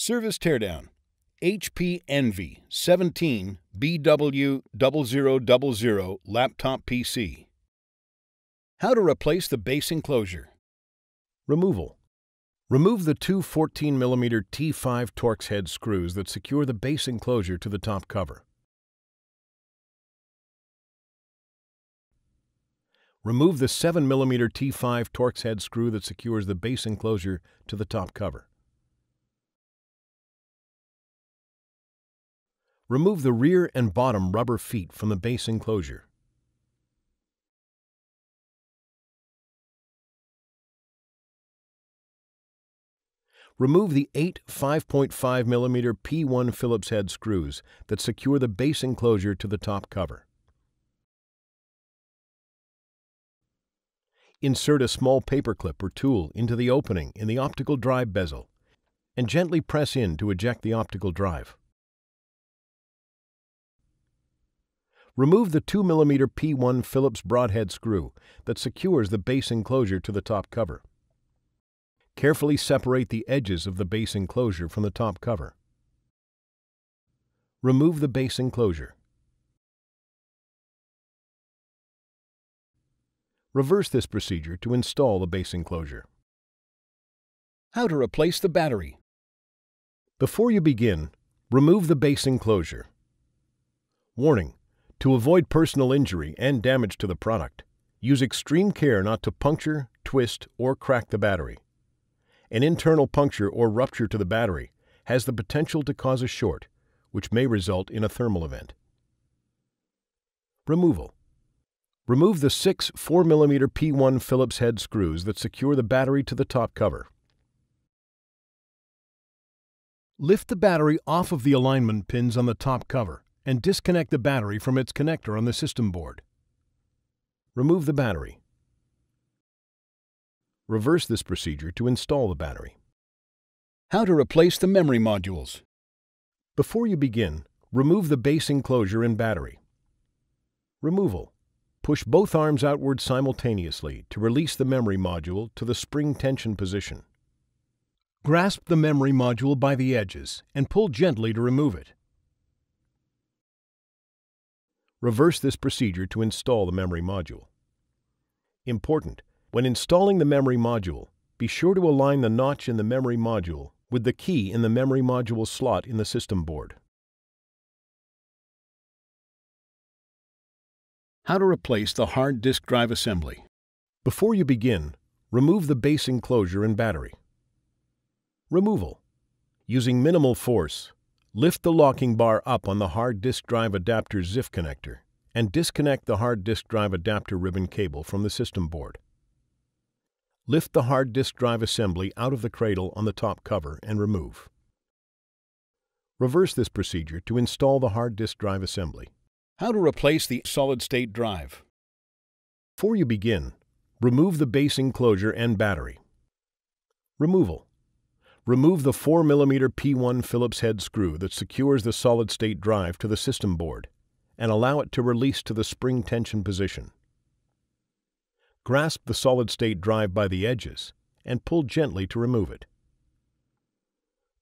Service teardown. HP Envy 17 BW0000 laptop PC. How to replace the base enclosure. Removal. Remove the two 14mm T5 Torx head screws that secure the base enclosure to the top cover. Remove the 7mm T5 Torx head screw that secures the base enclosure to the top cover. Remove the rear and bottom rubber feet from the base enclosure. Remove the 8 5.5mm P1 Phillips head screws that secure the base enclosure to the top cover. Insert a small paperclip or tool into the opening in the optical drive bezel and gently press in to eject the optical drive. Remove the 2mm P1 Phillips broadhead screw that secures the base enclosure to the top cover. Carefully separate the edges of the base enclosure from the top cover. Remove the base enclosure. Reverse this procedure to install the base enclosure. How to replace the battery. Before you begin, remove the base enclosure. Warning: to avoid personal injury and damage to the product, use extreme care not to puncture, twist, or crack the battery. An internal puncture or rupture to the battery has the potential to cause a short, which may result in a thermal event. Removal. Remove the 6 4mm P1 Phillips head screws that secure the battery to the top cover. Lift the battery off of the alignment pins on the top cover and disconnect the battery from its connector on the system board. Remove the battery. Reverse this procedure to install the battery. How to replace the memory modules. Before you begin, remove the base enclosure and battery. Removal. Push both arms outward simultaneously to release the memory module to the spring tension position. Grasp the memory module by the edges and pull gently to remove it. Reverse this procedure to install the memory module. Important: when installing the memory module, be sure to align the notch in the memory module with the key in the memory module slot in the system board. How to replace the hard disk drive assembly. Before you begin, remove the base enclosure and battery. Removal. Using minimal force, lift the locking bar up on the hard disk drive adapter ZIF connector and disconnect the hard disk drive adapter ribbon cable from the system board. Lift the hard disk drive assembly out of the cradle on the top cover and remove. Reverse this procedure to install the hard disk drive assembly. How to replace the solid-state drive. Before you begin, remove the base enclosure and battery. Removal. Remove the 4mm P1 Phillips head screw that secures the solid-state drive to the system board and allow it to release to the spring tension position. Grasp the solid-state drive by the edges and pull gently to remove it.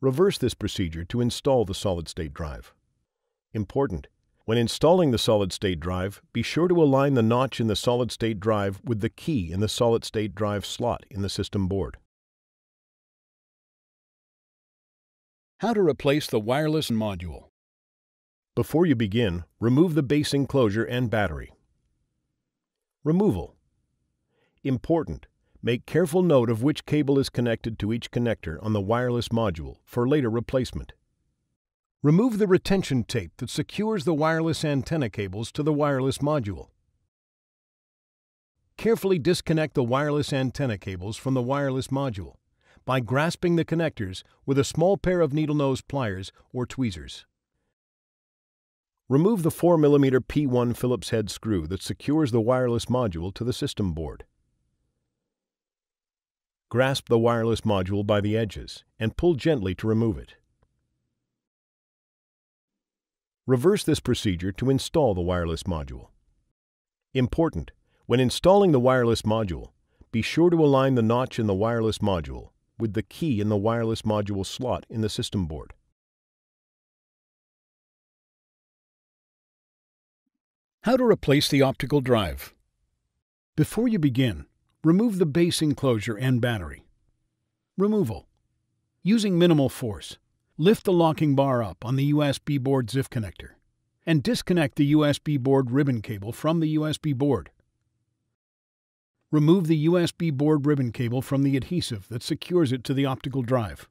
Reverse this procedure to install the solid-state drive. Important: when installing the solid-state drive, be sure to align the notch in the solid-state drive with the key in the solid-state drive slot in the system board. How to replace the wireless module. Before you begin, remove the base enclosure and battery. Removal. Important: make careful note of which cable is connected to each connector on the wireless module for later replacement. Remove the retention tape that secures the wireless antenna cables to the wireless module. Carefully disconnect the wireless antenna cables from the wireless module by grasping the connectors with a small pair of needle nose pliers or tweezers. Remove the 4mm P1 Phillips head screw that secures the wireless module to the system board. Grasp the wireless module by the edges and pull gently to remove it. Reverse this procedure to install the wireless module. Important: when installing the wireless module, be sure to align the notch in the wireless module with the key in the wireless module slot in the system board. How to replace the optical drive. Before you begin, remove the base enclosure and battery. Removal. Using minimal force, lift the locking bar up on the USB board ZIF connector and disconnect the USB board ribbon cable from the USB board. Remove the USB board ribbon cable from the adhesive that secures it to the optical drive.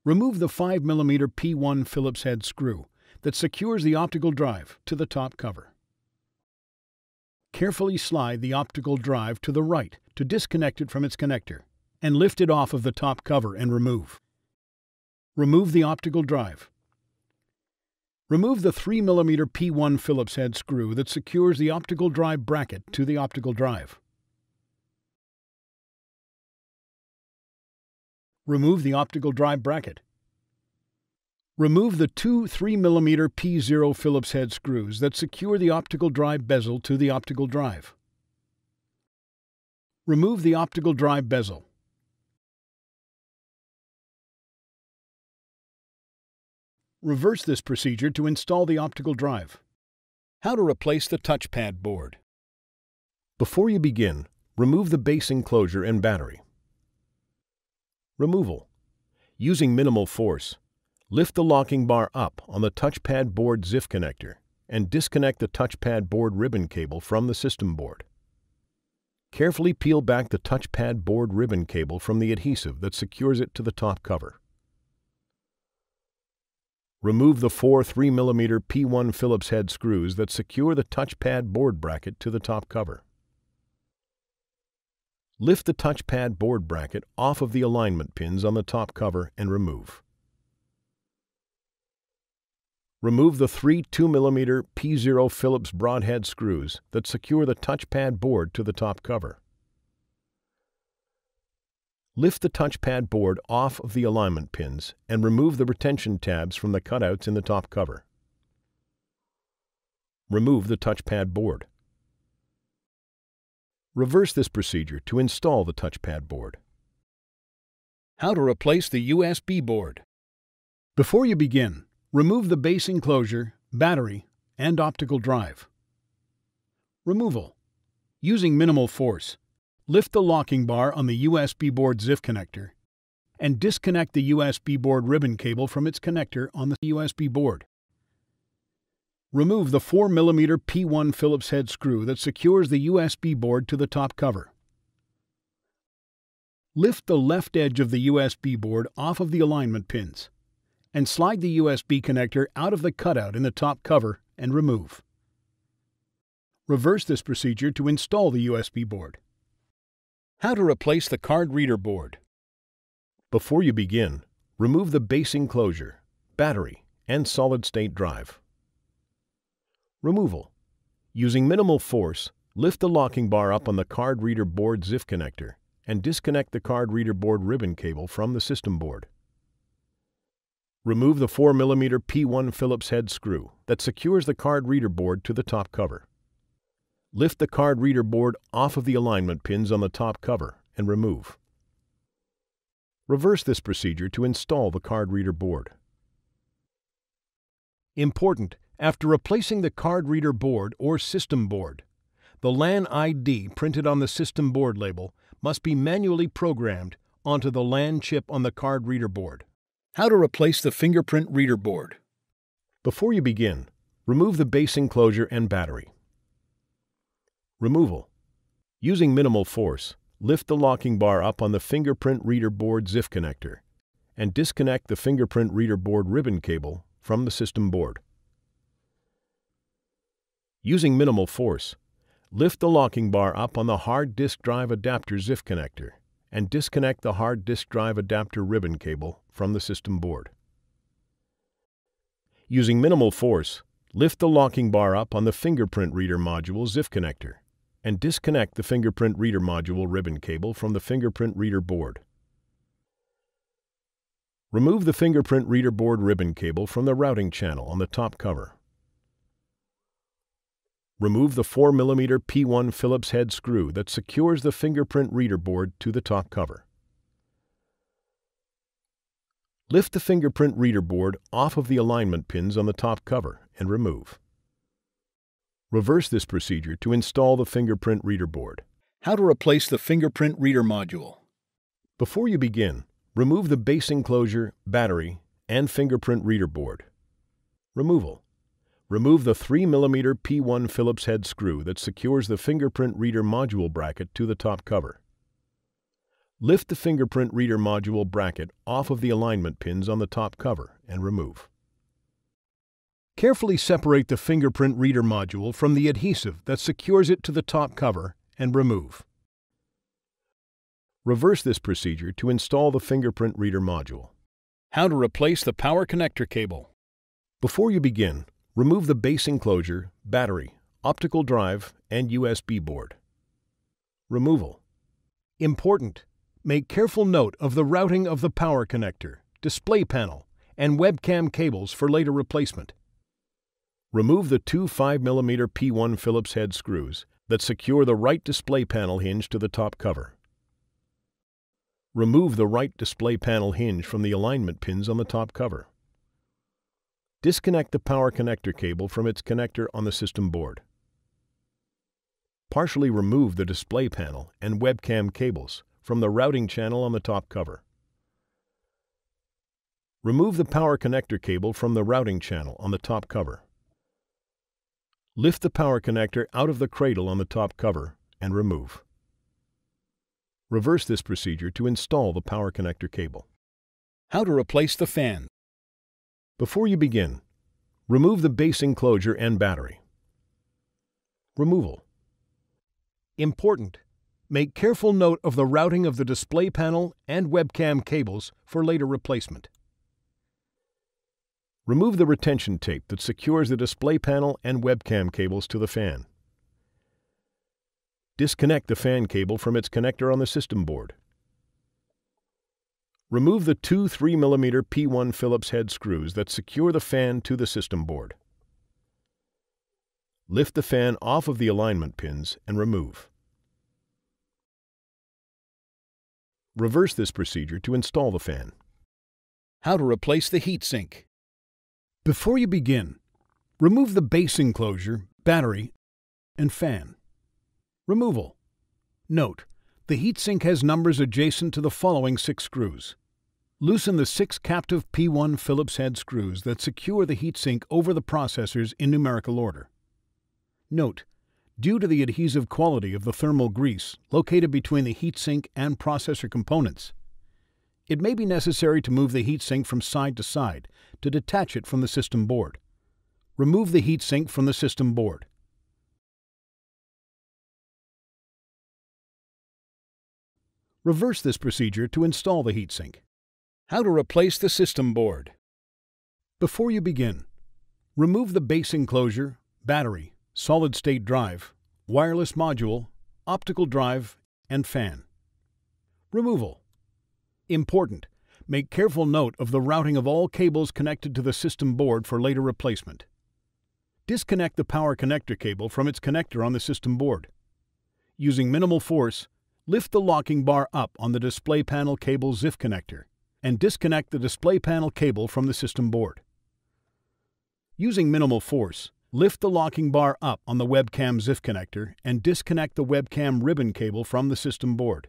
Remove the 5mm P1 Phillips head screw that secures the optical drive to the top cover. Carefully slide the optical drive to the right to disconnect it from its connector and lift it off of the top cover and remove. Remove the optical drive. Remove the 3mm P1 Phillips head screw that secures the optical drive bracket to the optical drive. Remove the optical drive bracket. Remove the two 3mm P0 Phillips head screws that secure the optical drive bezel to the optical drive. Remove the optical drive bezel. Reverse this procedure to install the optical drive. How to replace the touchpad board. Before you begin, remove the base enclosure and battery. Removal. Using minimal force, lift the locking bar up on the touchpad board ZIF connector and disconnect the touchpad board ribbon cable from the system board. Carefully peel back the touchpad board ribbon cable from the adhesive that secures it to the top cover. Remove the four 3mm P1 Phillips head screws that secure the touchpad board bracket to the top cover. Lift the touchpad board bracket off of the alignment pins on the top cover and remove. Remove the three 2mm P0 Phillips broadhead screws that secure the touchpad board to the top cover. Lift the touchpad board off of the alignment pins and remove the retention tabs from the cutouts in the top cover. Remove the touchpad board. Reverse this procedure to install the touchpad board. How to replace the USB board. Before you begin, remove the base enclosure, battery, and optical drive. Removal. Using minimal force, lift the locking bar on the USB board ZIF connector and disconnect the USB board ribbon cable from its connector on the USB board. Remove the 4mm P1 Phillips head screw that secures the USB board to the top cover. Lift the left edge of the USB board off of the alignment pins and slide the USB connector out of the cutout in the top cover and remove. Reverse this procedure to install the USB board. How to replace the card reader board. Before you begin, remove the base enclosure, battery, and solid-state drive. Removal. Using minimal force, lift the locking bar up on the card reader board ZIF connector and disconnect the card reader board ribbon cable from the system board. Remove the 4mm P1 Phillips head screw that secures the card reader board to the top cover. Lift the card reader board off of the alignment pins on the top cover and remove. Reverse this procedure to install the card reader board. Important: after replacing the card reader board or system board, the LAN ID printed on the system board label must be manually programmed onto the LAN chip on the card reader board. How to replace the fingerprint reader board. Before you begin, remove the base enclosure and battery. Removal. Using minimal force, lift the locking bar up on the fingerprint reader board ZIF connector and disconnect the fingerprint reader board ribbon cable from the system board. Using minimal force, lift the locking bar up on the hard disk drive adapter ZIF connector and disconnect the hard disk drive adapter ribbon cable from the system board. Using minimal force, lift the locking bar up on the fingerprint reader module ZIF connector and disconnect the fingerprint reader module ribbon cable from the fingerprint reader board. Remove the fingerprint reader board ribbon cable from the routing channel on the top cover. Remove the 4mm P1 Phillips head screw that secures the fingerprint reader board to the top cover. Lift the fingerprint reader board off of the alignment pins on the top cover and remove. Reverse this procedure to install the fingerprint reader board. How to replace the fingerprint reader module. Before you begin, remove the base enclosure, battery, and fingerprint reader board. Removal. Remove the 3mm P1 Phillips head screw that secures the fingerprint reader module bracket to the top cover. Lift the fingerprint reader module bracket off of the alignment pins on the top cover and remove. Carefully separate the fingerprint reader module from the adhesive that secures it to the top cover and remove. Reverse this procedure to install the fingerprint reader module. How to replace the power connector cable. Before you begin, remove the base enclosure, battery, optical drive, and USB board. Removal. Important. Make careful note of the routing of the power connector, display panel, and webcam cables for later replacement. Remove the two 5mm P1 Phillips head screws that secure the right display panel hinge to the top cover. Remove the right display panel hinge from the alignment pins on the top cover. Disconnect the power connector cable from its connector on the system board. Partially remove the display panel and webcam cables from the routing channel on the top cover. Remove the power connector cable from the routing channel on the top cover. Lift the power connector out of the cradle on the top cover and remove. Reverse this procedure to install the power connector cable. How to replace the fan. Before you begin, remove the base enclosure and battery. Removal. Important. Make careful note of the routing of the display panel and webcam cables for later replacement. Remove the retention tape that secures the display panel and webcam cables to the fan. Disconnect the fan cable from its connector on the system board. Remove the two 3mm P1 Phillips head screws that secure the fan to the system board. Lift the fan off of the alignment pins and remove. Reverse this procedure to install the fan. How to replace the heatsink. Before you begin, remove the base enclosure, battery, and fan. Removal. Note, the heatsink has numbers adjacent to the following 6 screws. Loosen the 6 captive P1 Phillips head screws that secure the heatsink over the processors in numerical order. Note, due to the adhesive quality of the thermal grease located between the heatsink and processor components, it may be necessary to move the heatsink from side to side to detach it from the system board. Remove the heatsink from the system board. Reverse this procedure to install the heatsink. How to replace the system board. Before you begin, remove the base enclosure, battery, solid-state drive, wireless module, optical drive, and fan. Removal. Important. Make careful note of the routing of all cables connected to the system board for later replacement. Disconnect the power connector cable from its connector on the system board. Using minimal force, lift the locking bar up on the display panel cable ZIF connector and disconnect the display panel cable from the system board. Using minimal force, lift the locking bar up on the webcam ZIF connector and disconnect the webcam ribbon cable from the system board.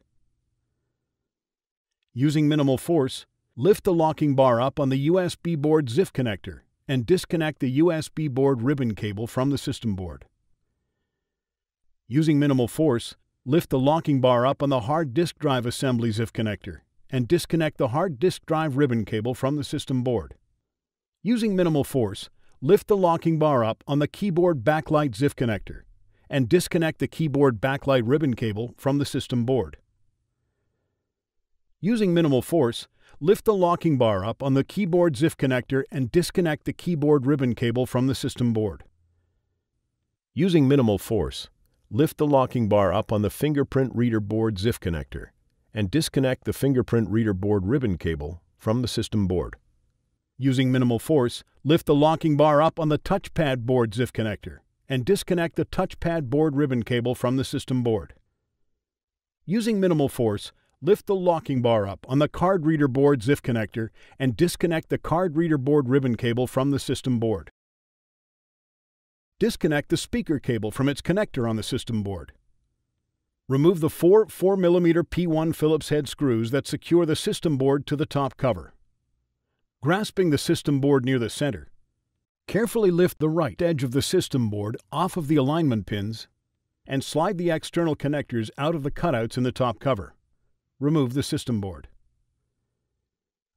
Using minimal force, lift the locking bar up on the USB board ZIF connector and disconnect the USB board ribbon cable from the system board. Using minimal force, lift the locking bar up on the hard disk drive assembly ZIF connector and disconnect the hard disk drive ribbon cable from the system board. Using minimal force, lift the locking bar up on the keyboard backlight ZIF connector and disconnect the keyboard backlight ribbon cable from the system board. Using minimal force, lift the locking bar up on the keyboard ZIF connector and disconnect the keyboard ribbon cable from the system board. Using minimal force, lift the locking bar up on the fingerprint reader board ZIF connector and disconnect the fingerprint reader board ribbon cable from the system board. Using minimal force, lift the locking bar up on the Touchpad Board ZIF connector and disconnect the Touchpad Board ribbon cable from the system board. Using minimal force, lift the locking bar up on the card reader board ZIF connector and disconnect the card reader board ribbon cable from the system board. Disconnect the speaker cable from its connector on the system board. Remove the four 4mm P1 Phillips head screws that secure the system board to the top cover. Grasping the system board near the center, carefully lift the right edge of the system board off of the alignment pins and slide the external connectors out of the cutouts in the top cover. Remove the system board.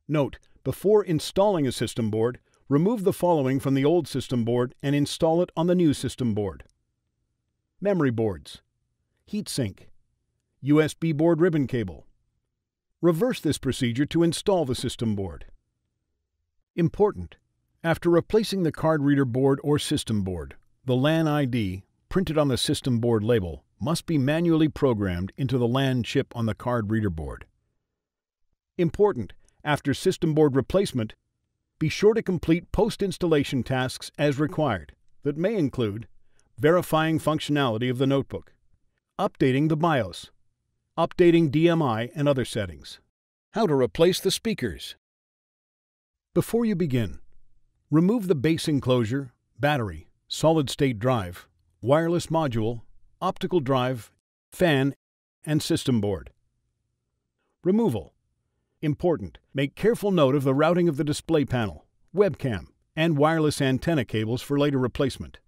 Note, before installing a system board, remove the following from the old system board and install it on the new system board: memory boards, heatsink, USB board ribbon cable. Reverse this procedure to install the system board. Important: after replacing the card reader board or system board, the LAN ID, printed on the system board label, must be manually programmed into the LAN chip on the card reader board. Important: after system board replacement, be sure to complete post-installation tasks as required that may include verifying functionality of the notebook, updating the BIOS, updating DMI and other settings. How to replace the speakers. Before you begin, remove the base enclosure, battery, solid-state drive, wireless module, optical drive, fan, and system board. Removal. Important: make careful note of the routing of the display panel, webcam, and wireless antenna cables for later replacement.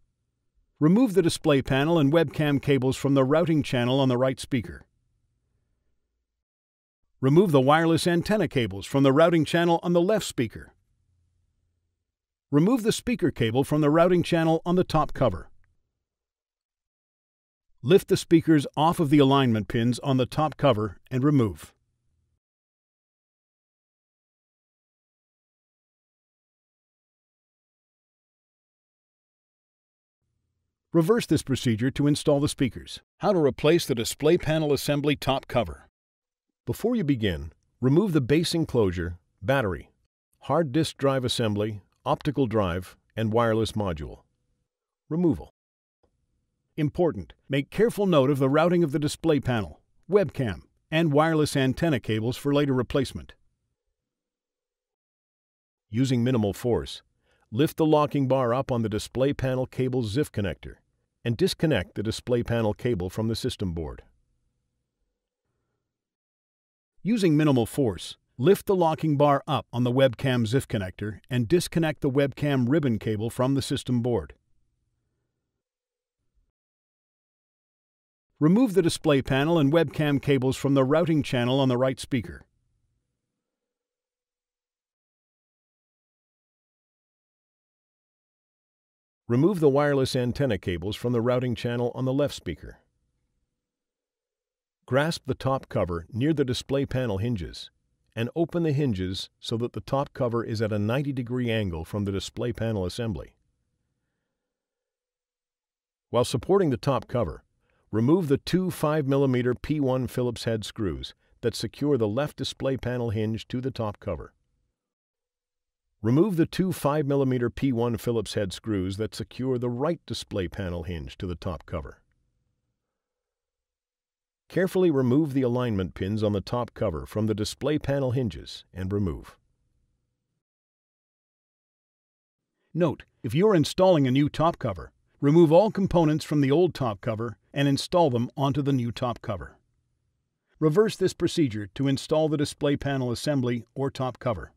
Remove the display panel and webcam cables from the routing channel on the right speaker. Remove the wireless antenna cables from the routing channel on the left speaker. Remove the speaker cable from the routing channel on the top cover. Lift the speakers off of the alignment pins on the top cover and remove. Reverse this procedure to install the speakers. How to replace the display panel assembly top cover. Before you begin, remove the base enclosure, battery, hard disk drive assembly, optical drive, and wireless module. Removal. Important: make careful note of the routing of the display panel, webcam, and wireless antenna cables for later replacement. Using minimal force, lift the locking bar up on the display panel cable ZIF connector and disconnect the display panel cable from the system board. Using minimal force, lift the locking bar up on the webcam ZIF connector and disconnect the webcam ribbon cable from the system board. Remove the display panel and webcam cables from the routing channel on the right speaker. Remove the wireless antenna cables from the routing channel on the left speaker. Grasp the top cover near the display panel hinges and open the hinges so that the top cover is at a 90-degree angle from the display panel assembly. While supporting the top cover, remove the two 5mm P1 Phillips head screws that secure the left display panel hinge to the top cover. Remove the two 5mm P1 Phillips head screws that secure the right display panel hinge to the top cover. Carefully remove the alignment pins on the top cover from the display panel hinges and remove. Note: if you are installing a new top cover, remove all components from the old top cover and install them onto the new top cover. Reverse this procedure to install the display panel assembly or top cover.